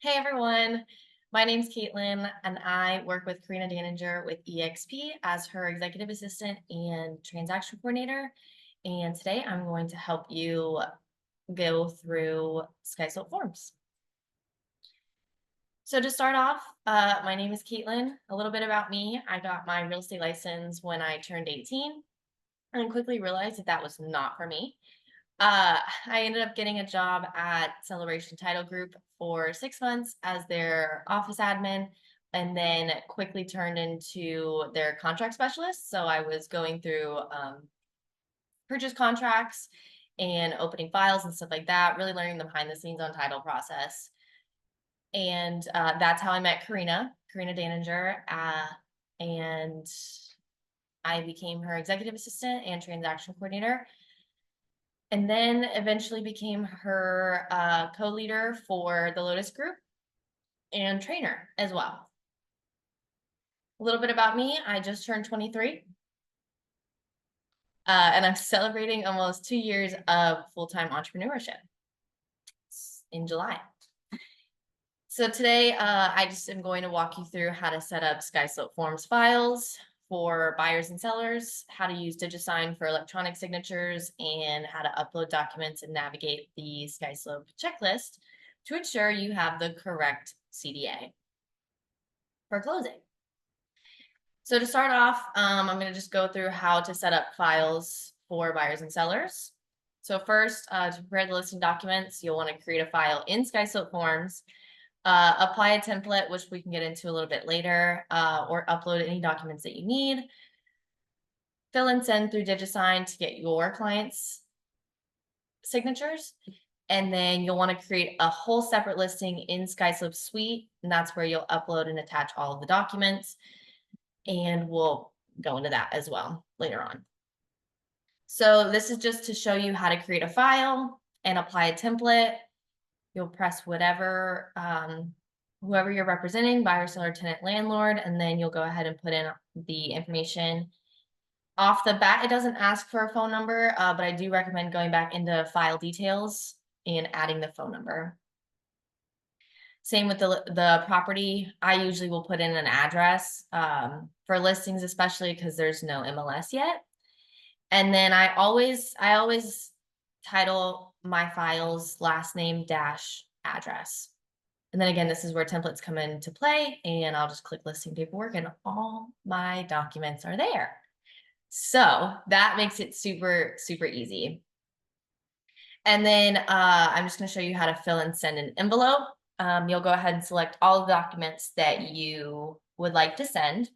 Hey everyone, my name's Caitlin and I work with Karina Daninger with EXP as her executive assistant and transaction coordinator. And today I'm going to help you go through SkySlope Forms. So to start off, my name is Caitlin. A little bit about me. I got my real estate license when I turned 18 and quickly realized that that was not for me. I ended up getting a job at Celebration Title Group for 6 months as their office admin, and then quickly turned into their contract specialist. So I was going through purchase contracts and opening files and stuff like that, really learning the behind the scenes on title process. And that's how I met Karina Daninger, and I became her executive assistant and transaction coordinator, and then eventually became her co-leader for the Lotus Group and trainer as well. A little bit about me, I just turned 23, and I'm celebrating almost 2 years of full-time entrepreneurship in July. So today, I just am going to walk you through how to set up SkySlope Forms files for buyers and sellers, how to use Digisign for electronic signatures, and how to upload documents and navigate the SkySlope checklist to ensure you have the correct CDA for closing. So to start off, I'm going to just go through how to set up files for buyers and sellers. So first, to prepare the listing documents, you'll want to create a file in SkySlope Forms. Apply a template, which we can get into a little bit later, or upload any documents that you need. Fill and send through Digisign to get your clients' signatures. And then you'll want to create a whole separate listing in SkySlope Suite, and that's where you'll upload and attach all of the documents. And we'll go into that as well later on. So this is just to show you how to create a file and apply a template. You'll press whatever, whoever you're representing, buyer, seller, tenant, landlord, and then you'll go ahead and put in the information. Off the bat, it doesn't ask for a phone number, but I do recommend going back into file details and adding the phone number. Same with the property. I usually will put in an address for listings, especially because there's no MLS yet. And then I always title my files last name dash address. And then again, this is where templates come into play, and I'll just click listing paperwork and all my documents are there. So that makes it super, super easy. And then I'm just going to show you how to fill and send an envelope. You'll go ahead and select all the documents that you would like to send.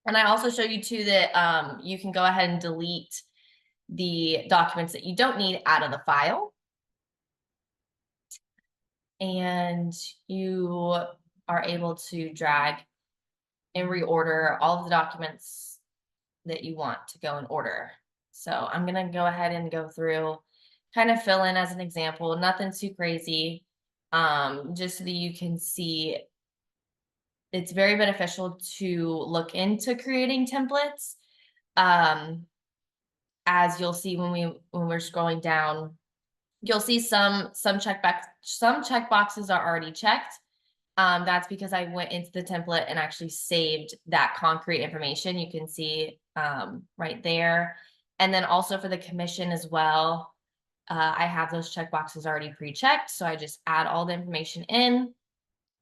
And I also show you too that you can go ahead and delete the documents that you don't need out of the file. And you are able to drag and reorder all of the documents that you want to go in order. So I'm going to go ahead and go through, kind of fill in as an example, nothing too crazy, just so that you can see. It's very beneficial to look into creating templates. As you'll see when we're scrolling down, you'll see some checkboxes are already checked. That's because I went into the template and actually saved that concrete information. You can see right there. And then also for the commission as well, I have those checkboxes already pre-checked. So I just add all the information in.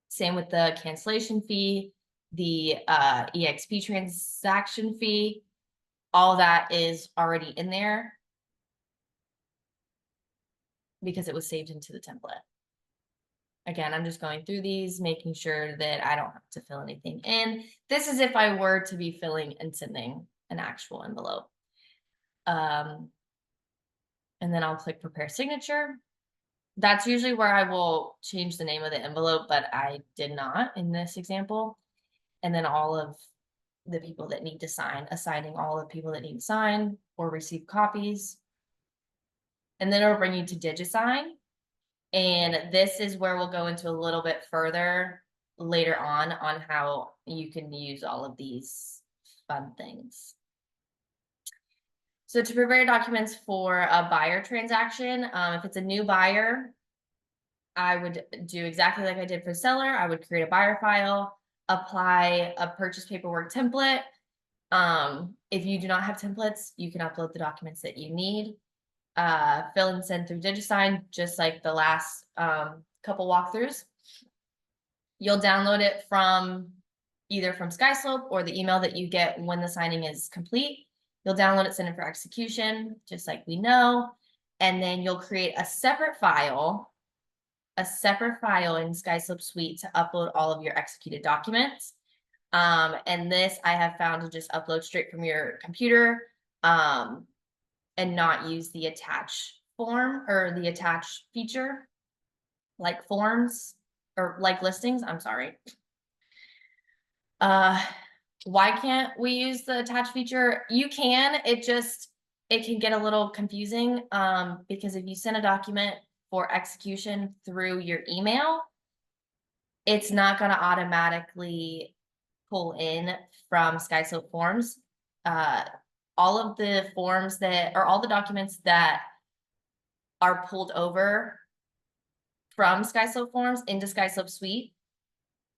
Same with the cancellation fee, the EXP transaction fee, all that is already in there because it was saved into the template. Again, I'm just going through these, making sure that I don't have to fill anything in. This is if I were to be filling and sending an actual envelope. And then I'll click prepare signature. That's usually where I will change the name of the envelope, but I did not in this example. And then all of the people that need to sign, assigning all the people that need to sign or receive copies. And then it'll bring you to Digisign. And this is where we'll go into a little bit further later on how you can use all of these fun things. So to prepare documents for a buyer transaction, if it's a new buyer, I would do exactly like I did for seller. I would create a buyer file, apply a purchase paperwork template. If you do not have templates, you can upload the documents that you need. Fill and send through Digisign, just like the last couple walkthroughs. You'll download it from either from SkySlope or the email that you get when the signing is complete. You'll download it, send it for execution, just like we know. And then you'll create a separate file in SkySlope Suite to upload all of your executed documents. And this I have found to just upload straight from your computer and not use the attach form or the attach feature like forms or like listings. I'm sorry. Why can't we use the attach feature? You can, it can get a little confusing because if you send a document for execution through your email, it's not going to automatically pull in from SkySlope Forms. All of the forms that, or all the documents that are pulled over from SkySlope Forms into SkySlope Suite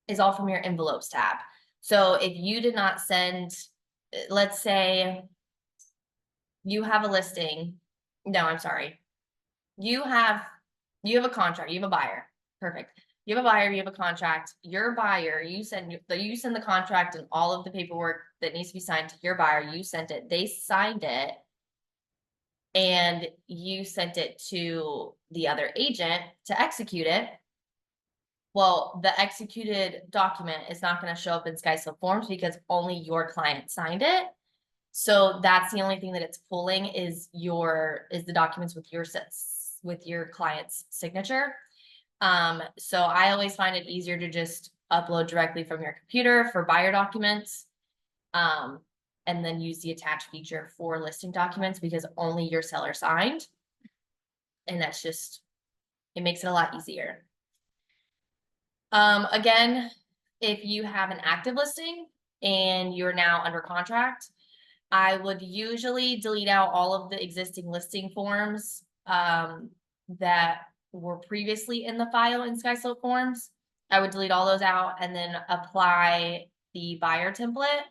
is all from your envelopes tab. So if you did not send, let's say you have a listing. No, I'm sorry. You have a contract, you have a buyer. Perfect. You have a buyer, you have a contract. Your buyer, you send the contract and all of the paperwork that needs to be signed to your buyer. You sent it, they signed it, and you sent it to the other agent to execute it. Well, the executed document is not going to show up in SkySlope Forms because only your client signed it. So that's the only thing that it's pulling is the documents with your client's signature. So I always find it easier to just upload directly from your computer for buyer documents, and then use the attach feature for listing documents because only your seller signed. And it makes it a lot easier. Again, if you have an active listing and you're now under contract, I would usually delete out all of the existing listing forms that were previously in the file in SkySlope Forms. I would delete all those out and then apply the buyer template,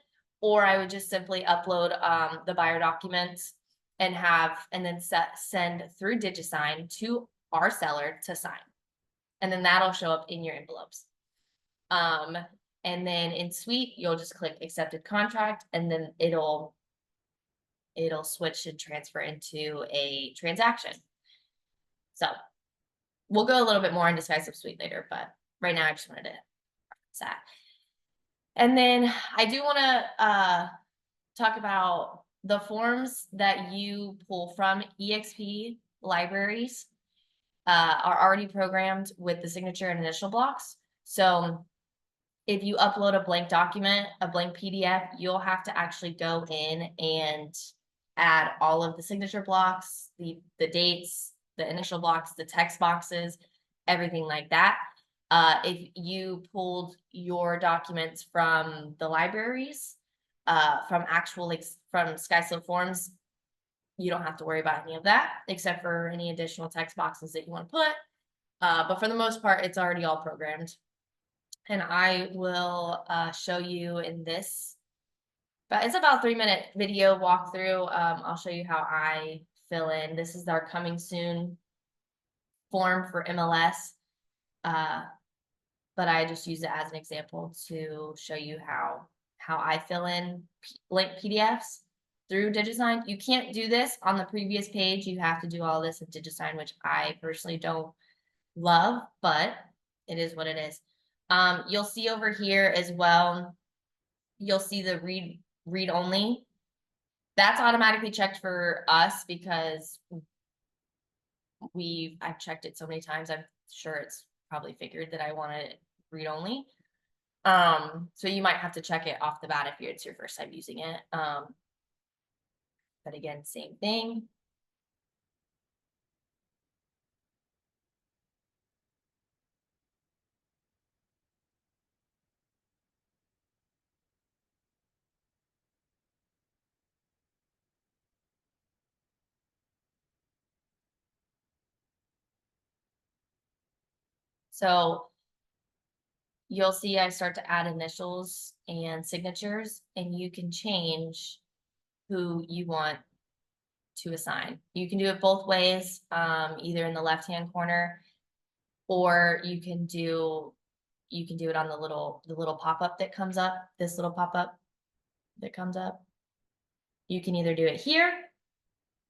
or I would just simply upload the buyer documents and then send through Digisign to our seller to sign. And then that'll show up in your envelopes. And then in Suite, you'll just click accepted contract, and then it'll switch and transfer into a transaction. So we'll go a little bit more into SkySlope Suite later, but right now I just wanted to reference that. And then I do want to talk about the forms that you pull from EXP libraries are already programmed with the signature and initial blocks. So if you upload a blank document, a blank PDF, you'll have to actually go in and add all of the signature blocks, the dates, the initial blocks, the text boxes, everything like that. If you pulled your documents from the libraries, from SkySlope Forms, you don't have to worry about any of that, except for any additional text boxes that you want to put. But for the most part, it's already all programmed. And I will show you in this, but it's about 3-minute video walkthrough. I'll show you how I fill in. This is our coming soon form for MLS. But I just use it as an example to show you how I fill in blank PDFs through Digisign. You can't do this on the previous page. You have to do all this in Digisign, which I personally don't love, but it is what it is. You'll see over here as well, you'll see the read only. That's automatically checked for us because I've checked it so many times. I'm sure it's probably figured that I want it read only. So you might have to check it off the bat if it's your first time using it. But again, same thing. So you'll see I start to add initials and signatures, and you can change who you want to assign. You can do it both ways, either in the left-hand corner, or you can do it on the little pop-up that comes up, this little pop-up that comes up. You can either do it here,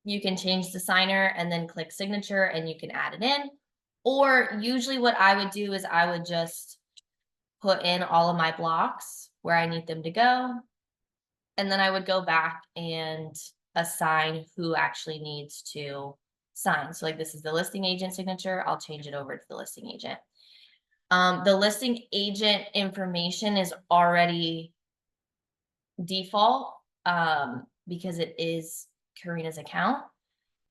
you can change the signer and then click signature and you can add it in. Or usually what I would do is I would just put in all of my blocks where I need them to go. And then I would go back and assign who actually needs to sign. So like this is the listing agent signature. I'll change it over to the listing agent. The listing agent information is already default because it is Karina's account.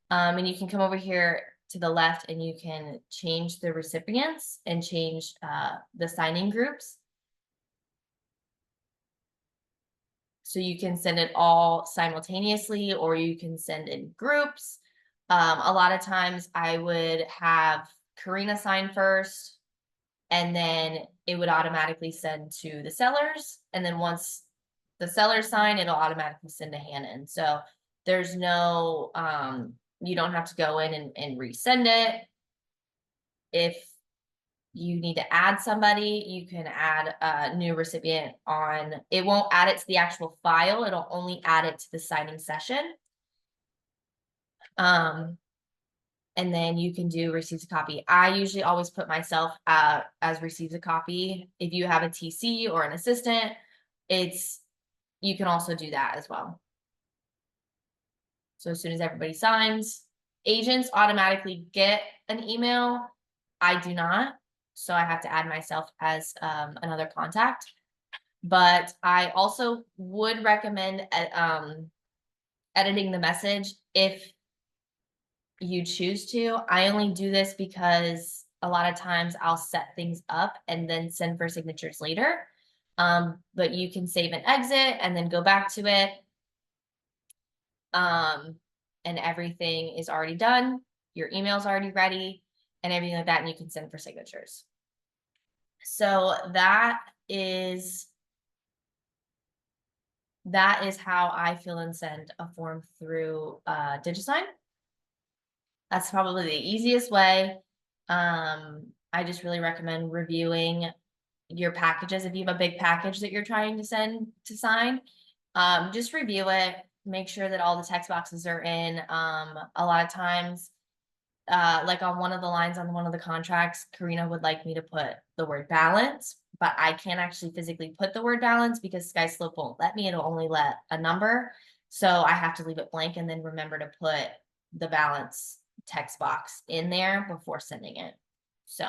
And you can come over here to the left and you can change the recipients and change the signing groups. So you can send it all simultaneously, or you can send in groups. A lot of times I would have Karina sign first, and then it would automatically send to the sellers. And then once the sellers sign, it'll automatically send to Hannon. So there's no, you don't have to go in and resend it. If you need to add somebody, you can add a new recipient on, it won't add it to the actual file, it'll only add it to the signing session. And then you can do receives a copy. I usually always put myself as receives a copy. If you have a TC or an assistant, you can also do that as well. So as soon as everybody signs, agents automatically get an email. I do not. So I have to add myself as another contact. But I also would recommend editing the message if you choose to. I only do this because a lot of times I'll set things up and then send for signatures later. But you can save and exit and then go back to it. And everything is already done. Your email's already ready and everything like that. And you can send for signatures. So that is how I fill and send a form through Digisign. That's probably the easiest way. I just really recommend reviewing your packages. If you have a big package that you're trying to send to sign, just review it, make sure that all the text boxes are in. A lot of times, like on one of the lines on one of the contracts, Karina would like me to put the word balance, but I can't actually physically put the word balance because SkySlope won't let me. It'll only let a number. So I have to leave it blank and then remember to put the balance text box in there before sending it. So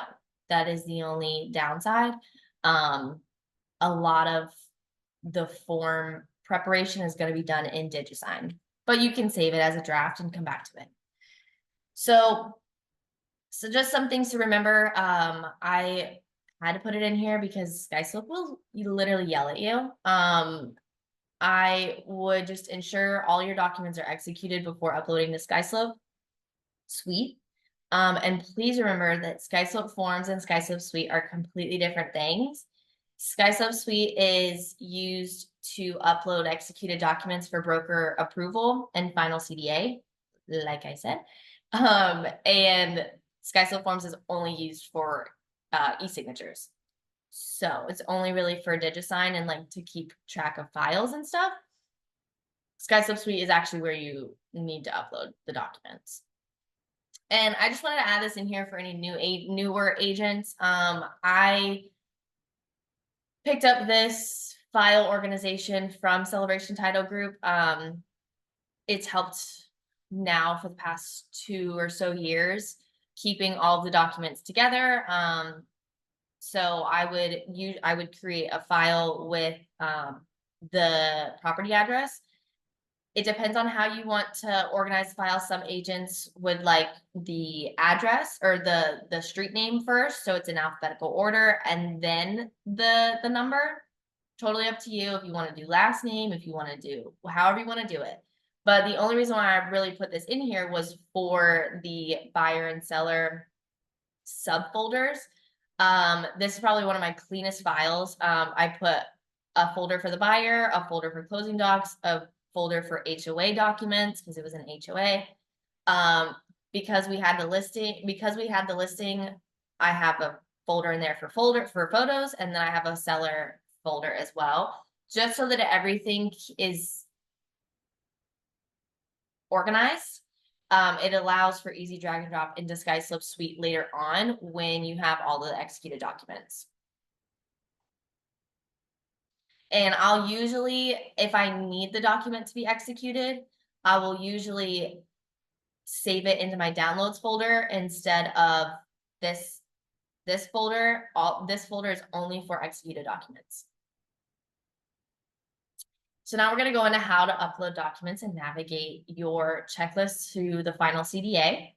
that is the only downside. A lot of the form preparation is going to be done in Digisign, but you can save it as a draft and come back to it. So just some things to remember. I had to put it in here because SkySlope will literally yell at you. I would just ensure all your documents are executed before uploading to SkySlope Suite. And please remember that SkySlope Forms and SkySlope Suite are completely different things. SkySlope Suite is used to upload executed documents for broker approval and final CDA, like I said. And SkySlope Forms is only used for e-signatures. So it's only really for Digisign and like to keep track of files and stuff. SkySlope Suite is actually where you need to upload the documents. And I just wanted to add this in here for any newer agents. I picked up this file organization from Celebration Title Group. It's helped now for the past 2 or so years, keeping all of the documents together. So I would create a file with the property address. It depends on how you want to organize the file. Some agents would like the address or the street name first, so it's in alphabetical order, and then the number. Totally up to you if you want to do last name, if you want to do however you want to do it. But the only reason why I really put this in here was for the buyer and seller subfolders. This is probably one of my cleanest files. I put a folder for the buyer, a folder for closing docs, a folder for HOA documents because it was an HOA. Because we had the listing, I have a folder in there for photos, and then I have a seller folder as well, just so that everything is organized. It allows for easy drag and drop into SkySlope Suite later on when you have all the executed documents. And I'll usually, if I need the document to be executed, I will usually save it into my downloads folder instead of this folder. This folder is only for executed documents. So now we're going to go into how to upload documents and navigate your checklist to the final CDA.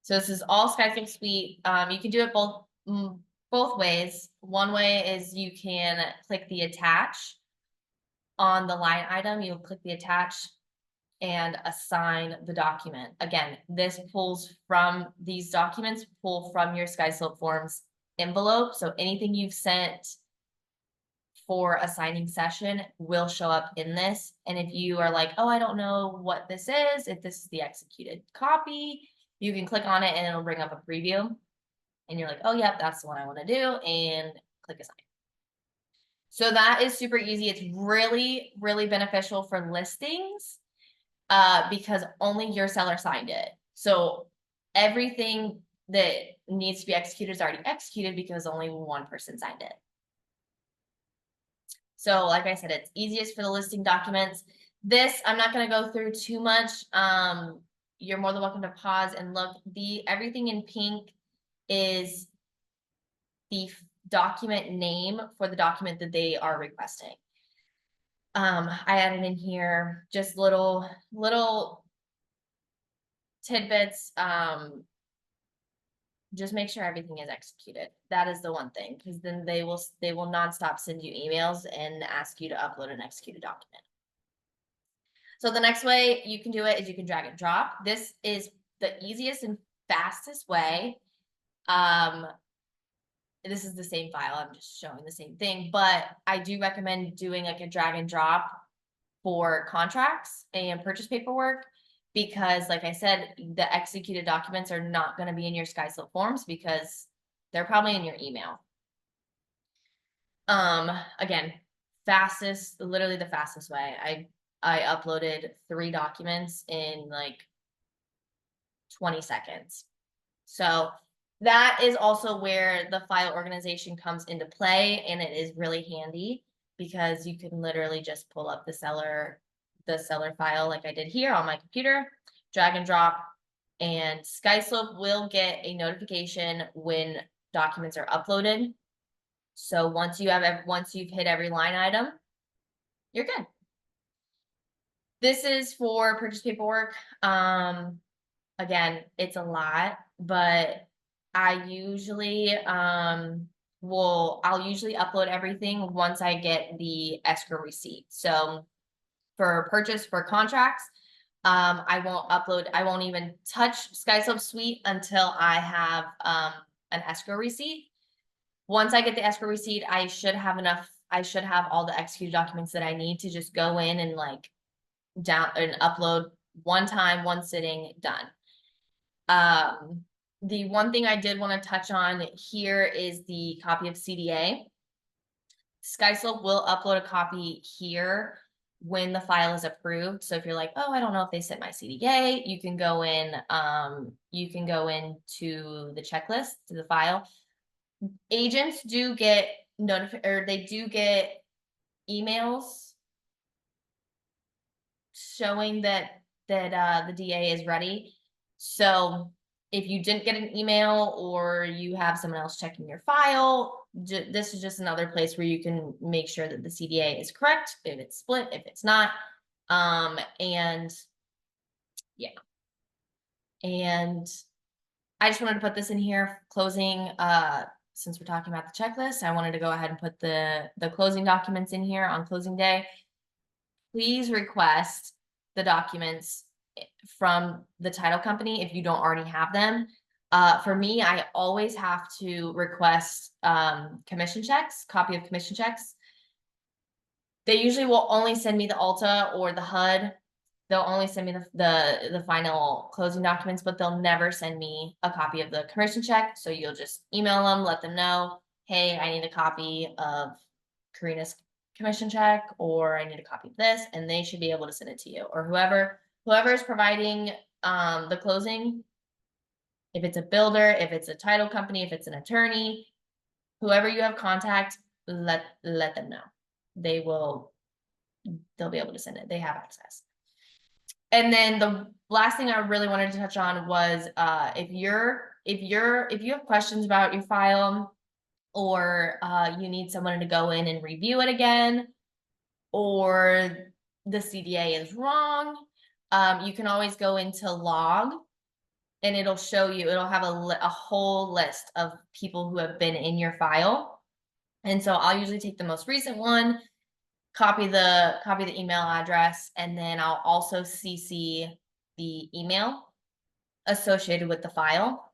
So this is all SkySlope Suite. You can do it both ways. One way is you can click the attach on the line item. You'll click the attach and assign the document. Again, this pulls from these documents, pull from your SkySlope Forms envelope. So anything you've sent for a signing session will show up in this. And if you are like, oh, I don't know what this is, if this is the executed copy, you can click on it and it'll bring up a preview. And you're like, oh, yep, that's the one I want to do, and click assign. So that is super easy. It's really, really beneficial for listings because only your seller signed it. So everything that needs to be executed is already executed because only one person signed it. So like I said, it's easiest for the listing documents. This, I'm not going to go through too much. You're more than welcome to pause and look. Everything in pink is the document name for the document that they are requesting. I added in here just little tidbits. Just make sure everything is executed. That is the one thing, because then they will nonstop send you emails and ask you to upload an executed document. So the next way you can do it is you can drag and drop. This is the easiest and fastest way. This is the same file. I'm just showing the same thing, but I do recommend doing like a drag and drop for contracts and purchase paperwork, because like I said, the executed documents are not going to be in your SkySlope Forms because they're probably in your email. Again, literally the fastest way. I uploaded 3 documents in like 20 seconds. So that is also where the file organization comes into play, and it is really handy because you can literally just pull up the seller file like I did here on my computer, drag and drop, and SkySlope will get a notification when documents are uploaded. So once you've hit every line item, you're good. This is for purchase paperwork. Again, it's a lot, but I usually I'll usually upload everything once I get the escrow receipt. So for contracts, I won't even touch SkySlope Suite until I have an escrow receipt. Once I get the escrow receipt, I should have all the executed documents that I need to just go in and like upload one time, one sitting, done. The one thing I did want to touch on here is the copy of CDA. SkySlope will upload a copy here when the file is approved. So if you're like, oh, I don't know if they sent my CDA, you can go in, to the checklist, to the file. Agents do get they do get emails showing that the DA is ready. So if you didn't get an email or you have someone else checking your file, this is just another place where you can make sure that the CDA is correct, if it's split, if it's not. And yeah. And I just wanted to put this in here, closing, since we're talking about the checklist, I wanted to go ahead and put the closing documents in here on closing day. Please request the documents from the title company if you don't already have them. For me, I always have to request commission checks, copy of commission checks. They usually will only send me the Alta or the HUD. They'll only send me the final closing documents, but they'll never send me a copy of the commission check. So you'll just email them, let them know, hey, I need a copy of Karina's commission check, or I need a copy of this, and they should be able to send it to you, or whoever is providing the closing. If it's a builder, if it's a title company, if it's an attorney, whoever you have contact, let them know. They'll be able to send it. They have access. And then the last thing I really wanted to touch on was if you have questions about your file, or you need someone to go in and review it again, or the CDA is wrong, you can always go into log, and it'll show you, it'll have a whole list of people who have been in your file. And so I'll usually take the most recent one, copy the email address, and then I'll also CC the email associated with the file.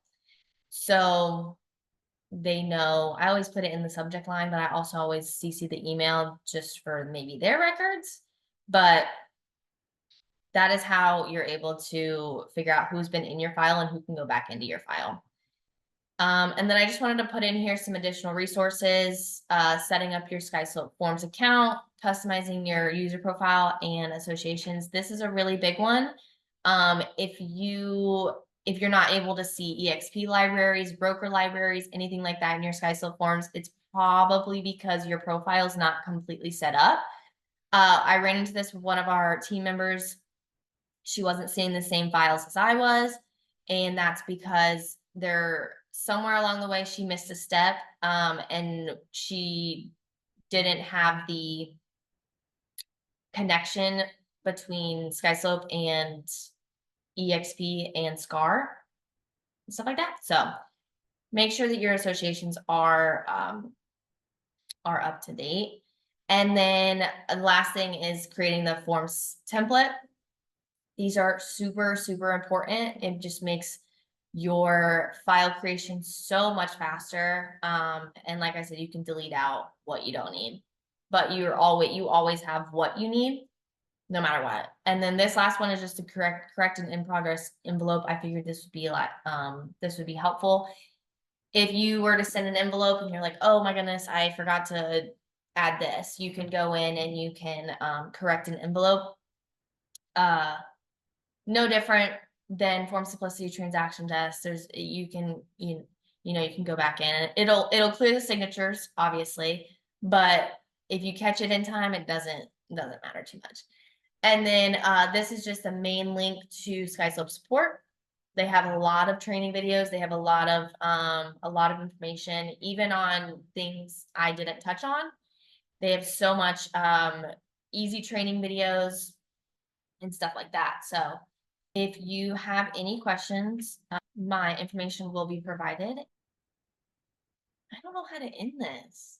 So they know, I always put it in the subject line, but I also always CC the email just for maybe their records. But that is how you're able to figure out who's been in your file and who can go back into your file. And then I just wanted to put in here some additional resources, setting up your SkySlope Forms account, customizing your user profile and associations. This is a really big one. If you're not able to see EXP libraries, broker libraries, anything like that in your SkySlope Forms, it's probably because your profile is not completely set up. I ran into this with one of our team members. She wasn't seeing the same files as I was, and that's because they're somewhere along the way she missed a step, and she didn't have the connection between SkySlope and EXP and SCAR and stuff like that. So make sure that your associations are up to date. And then the last thing is creating the forms template. These are super, super important. It just makes your file creation so much faster. And like I said, you can delete out what you don't need, but you always have what you need no matter what. And then this last one is just to correct an in progress envelope. I figured this would be a lot, this would be helpful. If you were to send an envelope and you're like, oh my goodness, I forgot to add this, you can go in and you can correct an envelope. No different than Form Simplicity transaction test. You can go back in. It'll clear the signatures, obviously, but if you catch it in time, it doesn't matter too much. And then this is just the main link to SkySlope support. They have a lot of training videos. They have a lot of information, even on things I didn't touch on. They have so much easy training videos and stuff like that. So if you have any questions, my information will be provided. I don't know how to end this.